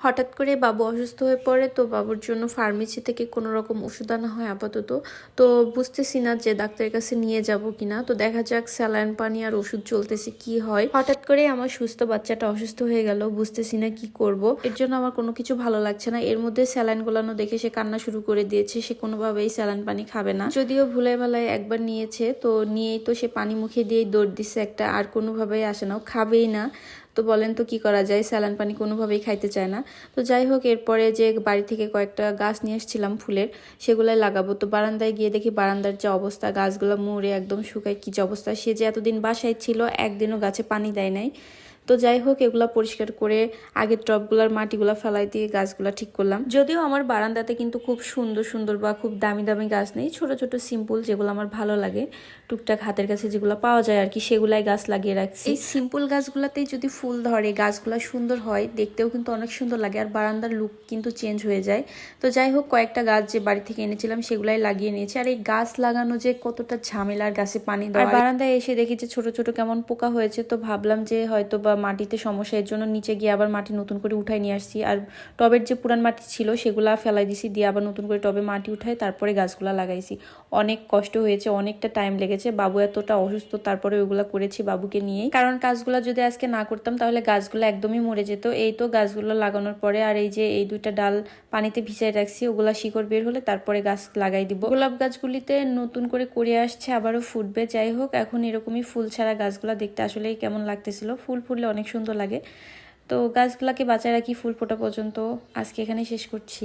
হঠাৎ করে বাবু অসুস্থ হয়ে পড়ে, তো বাবুর জন্য ফার্মেসি থেকে কোনো রকম ওষুধ আনা হয় আপাতত। তো বুঝতেছি না যে ডাক্তারের কাছে নিয়ে যাব কিনা। তো দেখা যাক স্যালাইন পানি আর ওষুধ চলতেছে কি হয়। হঠাৎ করে আমার সুস্থ বাচ্চাটা অসুস্থ হয়ে গেল, বুঝতেছি না কি করব। এর জন্য আমার কোনো কিছু ভালো লাগছে না। এর মধ্যে স্যালাইন গোলানো দেখে সে কান্না শুরু করে দিয়েছে। সে কোনোভাবেই স্যালাইন পানি খাবে না, যদিও ভুলে ভালায় একবার নিয়েছে। তো নিয়েই তো সে পানি মুখে দিয়েই দৌড় দিচ্ছে একটা, আর কোনোভাবেই আসে না, খাবেই না। তো বলেন তো কি করা যায়, স্যালাইন পানি কোনোভাবেই খাইতে চায় না। তো যাই হোক, এরপরে যে বাড়ি থেকে কয়েকটা গাছ নিয়ে এসেছিলাম ফুলের, সেগুলাই লাগাবো। তো বারান্দায় গিয়ে দেখি বারান্দার যে অবস্থা, গাছগুলো মরে একদম শুকায় কি যে অবস্থা। সে যে এতদিন বাসায় ছিল, একদিনও গাছে পানি দেয় নাই। তো যাই হোক, এগুলা পরিষ্কার করে আগের টবগুলার মাটিগুলা ফেলাই দিয়ে গাছগুলা ঠিক করলাম। যদিও আমার বারান্দাতে কিন্তু খুব সুন্দর সুন্দর বা খুব দামি দামি গাছ নেই, ছোট ছোট সিম্পল যেগুলো আমার ভালো লাগে, টুকটাক হাতের কাছে যেগুলো পাওয়া যায় আর কি, সেগুলাই গাছ লাগিয়ে রাখছি। এই সিম্পল গাছগুলাতেই যদি ফুল ধরে, গাছগুলা সুন্দর হয়, দেখতেও কিন্তু অনেক সুন্দর লাগে, আর বারান্দার লুক কিন্তু চেঞ্জ হয়ে যায়। তো যাই হোক, কয়েকটা গাছ যে বাড়ি থেকে এনেছিলাম সেগুলাই লাগিয়ে নিয়েছি। আর এই গাছ লাগানো যে কতটা ঝামেলার, গাছে পানি দেওয়া। আর বারান্দায় এসে দেখি যে ছোট ছোট কেমন পোকা হয়েছে। তো ভাবলাম যে হয়তো বা মাটিতে সমস্যা, এর জন্য নিচে গিয়ে আবার মাটি নতুন করে উঠাই নিয়ে আসছি। আর টবের যে পুরান মাটি ছিল সেগুলা ফেলাই দিছি, দিয়ে আবার নতুন করে টবে মাটি উঠাই তারপরে গাছগুলা লাগাইছি। অনেক কষ্ট হয়েছে, অনেকটা টাইম লেগেছে। বাবু এতটা অসুস্থ, তারপরে ওইগুলা করেছি বাবুকে নিয়েই। কারণ কাজগুলা যদি আজকে না করতাম তাহলে গাছগুলো একদমই মরে যেত। এই তো গাছগুলো লাগানোর পরে, আর এই যে এই দুইটা ডাল পানিতে ভিজাই রাখছি, ওগুলা শিকড় বের হলে তারপরে গাছ লাগাই দিব। গোলাপ গাছগুলিতে নতুন করে আসছে, আবারও ফুটবে। যাই হোক, এখন এরকমই ফুল ছাড়া গাছগুলা দেখতে আসলেই কেমন লাগতেছিল। ফুল ফুললে অনেক সুন্দর লাগে। তো গাছগুলাকে বাঁচায় রাখি ফুল ফোটা পর্যন্ত। আজকে এখানে শেষ করছি।